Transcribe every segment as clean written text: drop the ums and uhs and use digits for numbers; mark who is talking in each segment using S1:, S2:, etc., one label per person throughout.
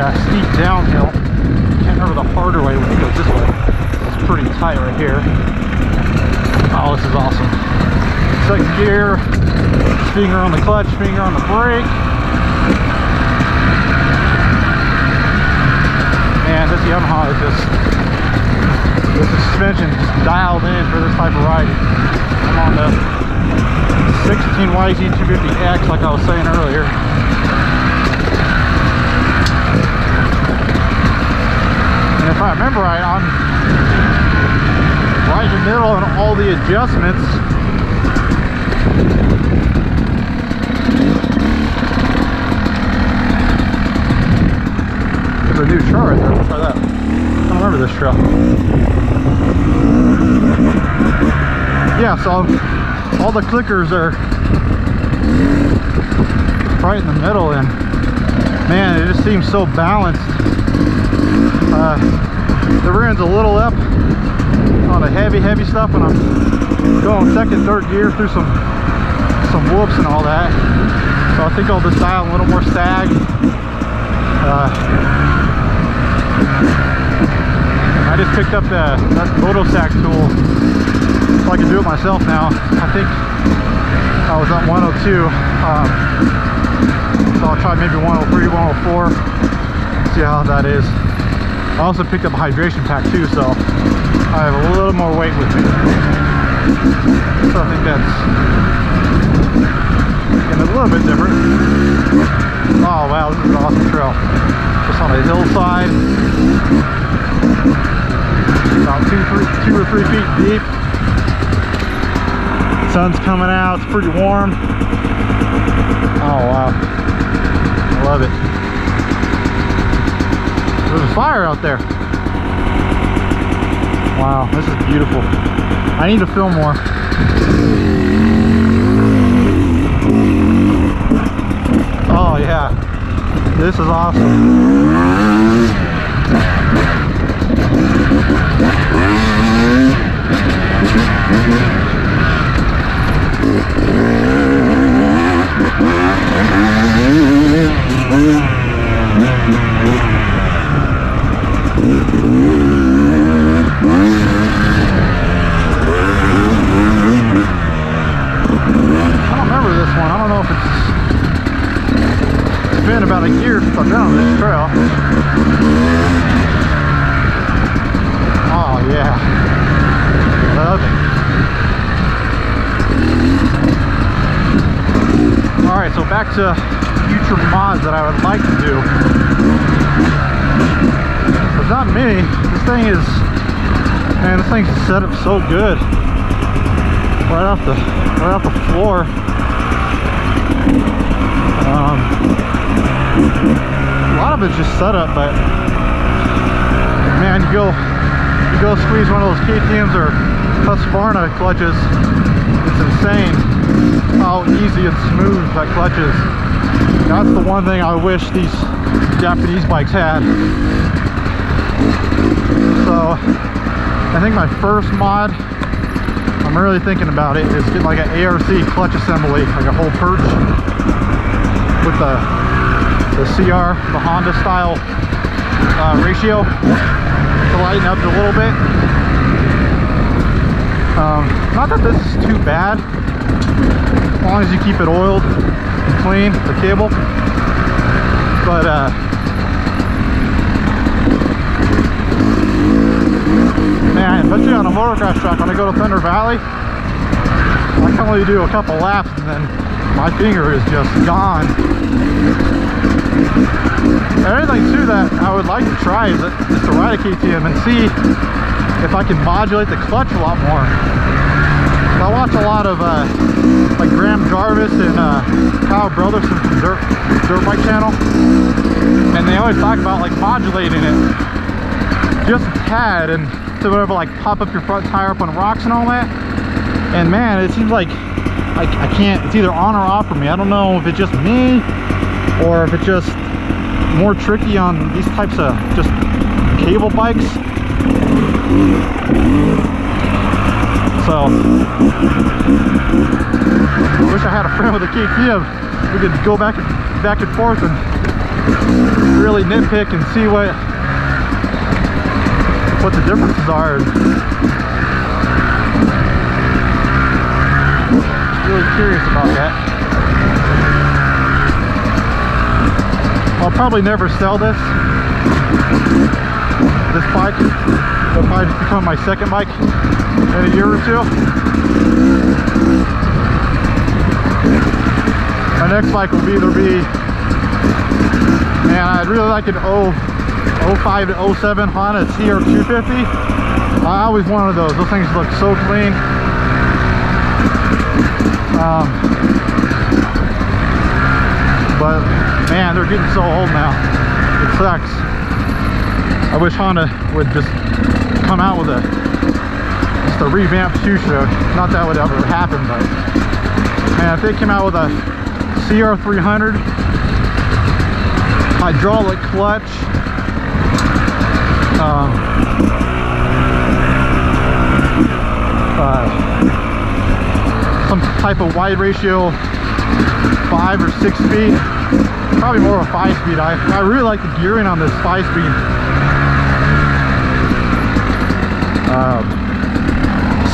S1: Steep downhill. Can't remember the harder way when it goes this way. It's pretty tight right here. Oh, this is awesome. Second gear, finger on the clutch, finger on the brake. Man, this Yamaha is just, the suspension is dialed in for this type of riding. I'm on the 16 YZ250X, like I was saying earlier. And if I remember right, I'm right in the middle on all the adjustments. There's a new trail right there. Let's try that. I don't remember this trail. Yeah, so all the clickers are right in the middle, and man, it just seems so balanced. The rear end's a little up on the heavy stuff when I'm going second, third gear through some whoops and all that. So I think I'll just dial a little more sag. I just picked up that moto sag tool, so I can do it myself now. I think I was on 102, so I'll try maybe 103, 104, see how that is. I also picked up a hydration pack too, so I have a little more weight with me. So I think that's getting a little bit different. Oh wow, this is an awesome trail. Just on a hillside, about two or three feet deep. Sun's coming out, it's pretty warm. Oh wow, I love it. There's a fire out there. Wow, this is beautiful. I need to film more. Oh yeah, this is awesome. Been about a year since I've been on this trail. Oh yeah, love it. Alright, so back to future mods that I would like to do. There's not many. This thing is, man, this thing's set up so good. Right off the floor. A lot of it's just set up, but man, you go squeeze one of those KTMs or Husqvarna clutches, it's insane how easy and smooth that clutch is. That's the one thing I wish these Japanese bikes had. So I think my first mod, I'm really thinking about it, is getting like an ARC clutch assembly, like a whole perch with the CR, the Honda style ratio to lighten up a little bit. Not that this is too bad, as long as you keep it oiled and clean, the cable. But man, especially on a motocross track, when I go to Thunder Valley, I can only do a couple laps and then my finger is just gone. Another thing too that I would like to try is just to ride a KTM and see if I can modulate the clutch a lot more. I watch a lot of like Graham Jarvis and Kyle Brotherson from Dirt Bike Channel, and they always talk about like modulating it just a tad and to whatever, like pop up your front tire up on rocks and all that. And man, it seems like I can't, it's either on or off for me. I don't know if it's just me or if it's just more tricky on these types of just cable bikes. So I wish I had a friend with a KTM. We could go back and forth and really nitpick and see what the differences are. Really curious about that. I'll probably never sell this bike. It'll probably just become my second bike in a year or two. My next bike will either be, man, I'd really like an 05 to 07 Honda CR250. I always wanted those. Those things look so clean. But man, they're getting so old now. It sucks. I wish Honda would just come out with a revamped shoe show. Not that would ever happen, but man, if they came out with a CR300 hydraulic clutch, some type of wide ratio 5 or 6 speed, probably more of a 5 speed. I really like the gearing on this 5 speed.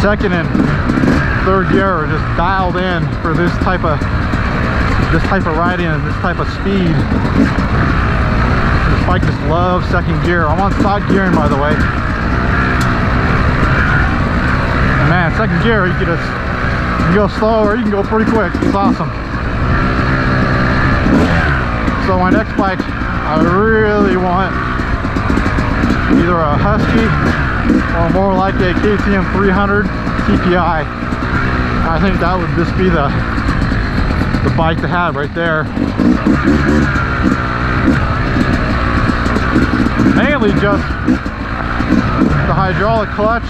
S1: Second and third gear are just dialed in for this type of riding and this type of speed. This bike just loves second gear. I'm on stock gearing, by the way. And man, second gear, you can go slow or you can go pretty quick. It's awesome. So my next bike, I really want either a Husky or more like a KTM 300 TPI. I think that would just be the bike to have right there. Mainly just the hydraulic clutch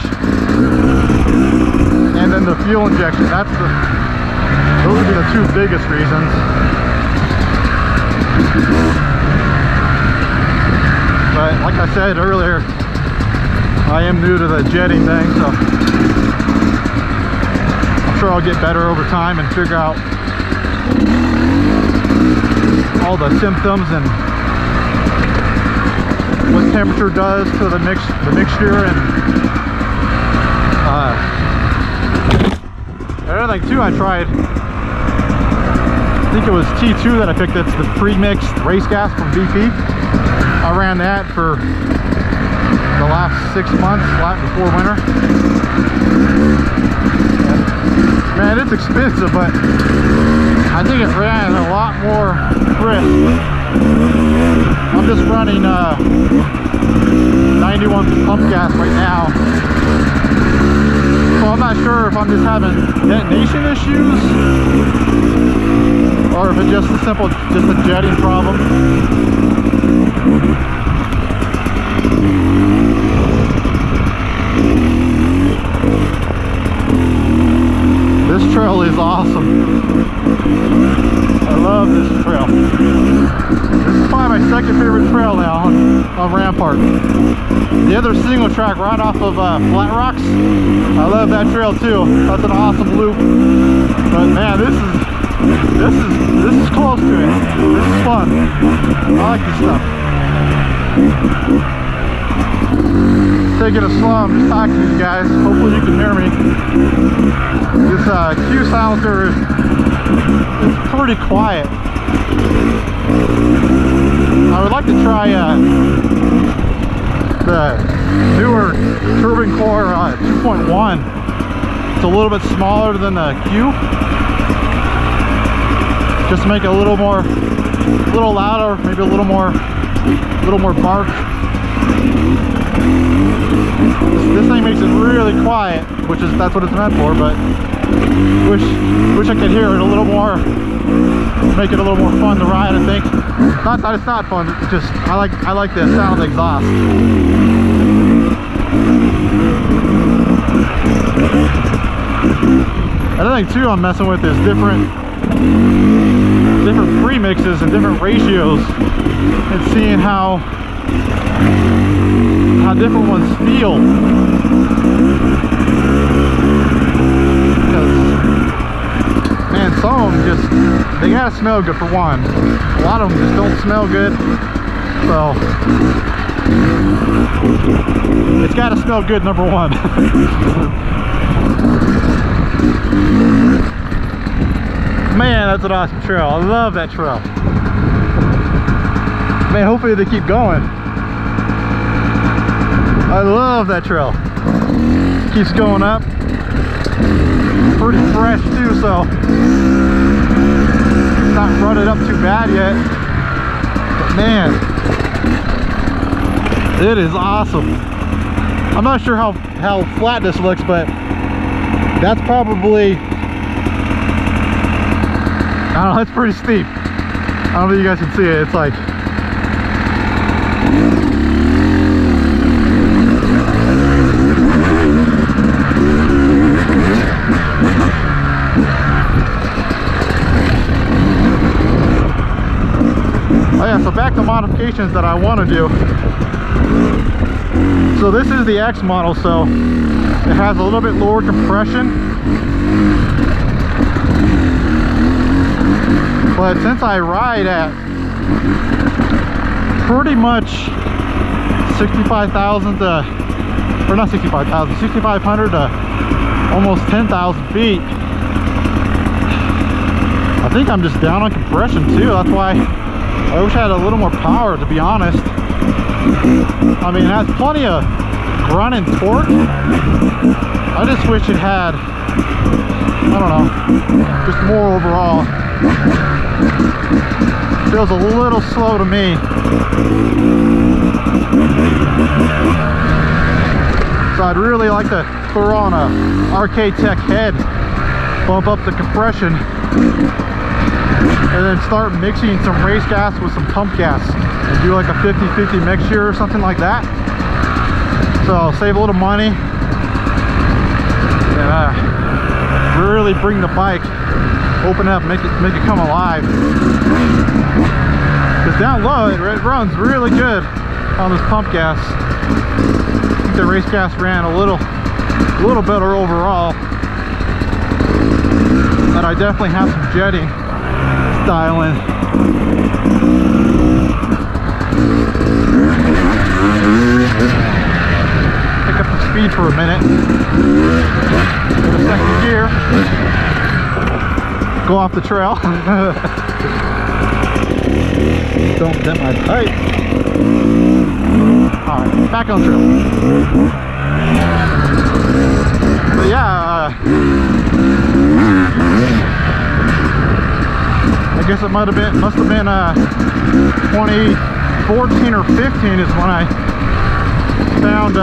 S1: and then the fuel injection. Those would be the two biggest reasons. But like I said earlier, I am new to the jetting thing, so I'm sure I'll get better over time and figure out all the symptoms and what temperature does to the mixture. And another thing too, I tried, I think it was T2 that I picked. That's the pre-mixed race gas from BP. I ran that for the last 6 months, right before winter. And, man, it's expensive, but I think it ran a lot more crisp. I'm just running 91 pump gas right now, so I'm not sure if I'm just having detonation issues or if it's just a jetting problem. This trail is awesome. I love this trail. This is probably my second favorite trail now on Rampart. The other single track right off of Flat Rocks, I love that trail too. That's an awesome loop. But man, this is close to it. This is fun. I like this stuff. Taking it slow, I'm just talking to you guys. Hopefully you can hear me. This Q silencer is pretty quiet. I would like to try the newer Turbine Core 2.1. It's a little bit smaller than the Q. Just to make it a little louder, maybe a little more bark. This thing makes it really quiet, that's what it's meant for, but wish I could hear it a little more, make it a little more fun to ride, I think. Not that it's not fun, it's just I like the sound of the exhaust. Another thing too I'm messing with is different premixes and different ratios, and seeing how different ones feel. Because, man, some of them just, they gotta smell good for one. A lot of them just don't smell good. So, it's gotta smell good, number one. Man, that's an awesome trail. I love that trail. Man, hopefully they keep going. I love that trail. Keeps going up. Pretty fresh too, so it's not rutted up too bad yet. But man, it is awesome. I'm not sure how flat this looks, but that's probably, I don't know, it's pretty steep. I don't know if you guys can see it. It's like, oh yeah, so back to modifications that I want to do. So this is the X model, so it has a little bit lower compression. But since I ride at pretty much 65,000 to, or not 65,000, 6,500 to almost 10,000 feet, I think I'm just down on compression too. That's why I wish I had a little more power, to be honest. I mean, it has plenty of grunt and torque. I just wish it had, I don't know, just more overall. Feels a little slow to me. So I'd really like to throw on a RK Tech head, bump up the compression, and then start mixing some race gas with some pump gas and do like a 50-50 mixture or something like that. So save a little money and really bring the bike, open it up, make it come alive. Because down low it runs really good on this pump gas. I think the race gas ran a little better overall, but I definitely have some jetting styling. Pick up the speed for a minute. Get a second gear. Go off the trail. Don't dent my pipe. Alright, back on the trail. But yeah, I guess it must have been 2014 or 15 is when I found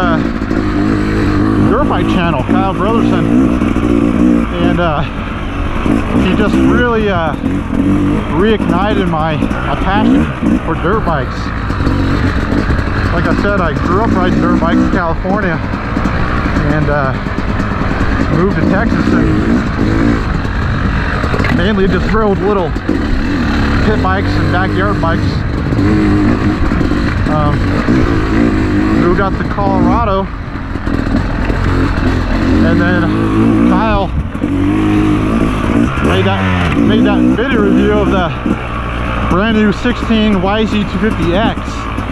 S1: Dirt Bike channel, Kyle Brotherson, and he just really reignited my passion for dirt bikes. Like I said, I grew up riding dirt bikes in California and moved to Texas and mainly just rode little pit bikes and backyard bikes. Moved out to Colorado, and then Kyle made that video review of the brand new 16 YZ250X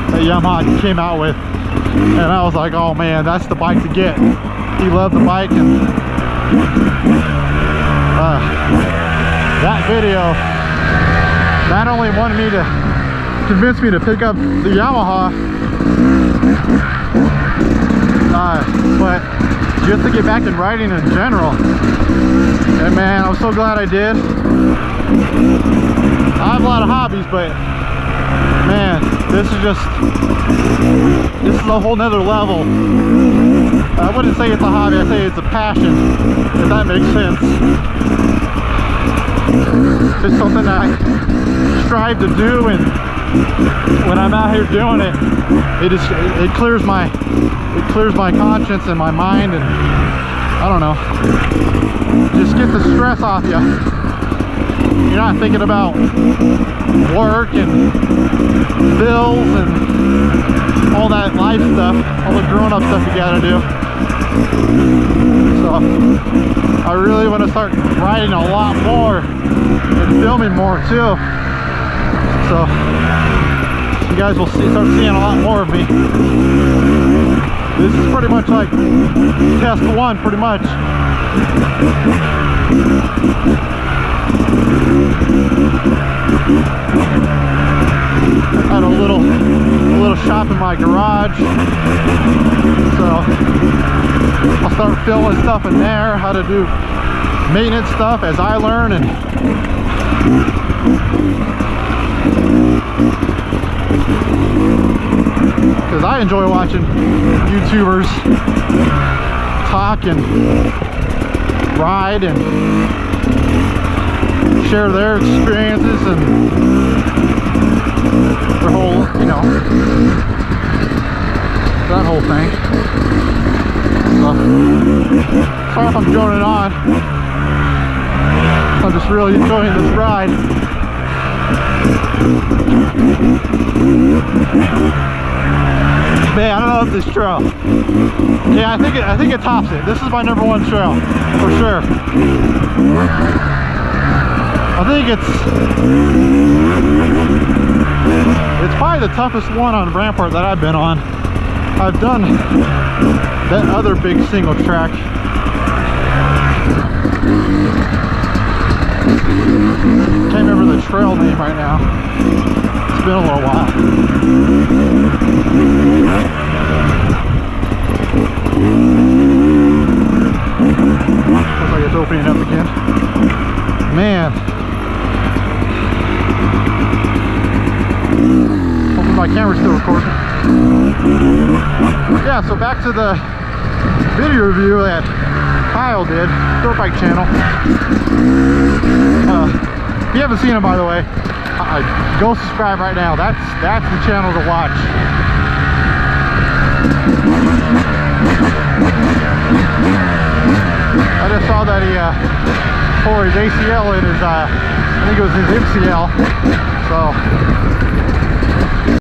S1: that Yamaha came out with, and I was like, oh man, that's the bike to get. He loved the bike, and that video not only wanted me to convince me to pick up the Yamaha, but just to get back in riding in general. And man, I'm so glad I did. I have a lot of hobbies, but man, this is a whole nother level I wouldn't say it's a hobby, I say it's a passion, if that makes sense. It's something that I strive to do, and when I'm out here doing it, it clears my conscience and my mind, and I don't know, just get the stress off you. You're not thinking about work and bills and all that life stuff, all the grown-up stuff you gotta do. So I really want to start riding a lot more and filming more too. So you guys will start seeing a lot more of me. This is pretty much like test one, pretty much. I had a little shop in my garage, so I'll start filming stuff in there, how to do maintenance stuff as I learn, and because I enjoy watching YouTubers talk and ride and share their experiences and their whole, you know, that whole thing. So, sorry if I'm droning on. I'm just really enjoying this ride. Man, I love this trail. Yeah, I think it tops it. This is my #1 trail for sure. I think it's probably the toughest one on Rampart that I've been on. I've done that other big single track. Can't remember the trail name right now. It's been a little while. Looks like it's opening up again. Man. Hopefully my camera's still recording. Yeah, so back to the video review that Kyle did, Dirt Bike Channel. If you haven't seen him, by the way, go subscribe right now. That's the channel to watch. I just saw that he tore his ACL in his, I think it was his MCL. So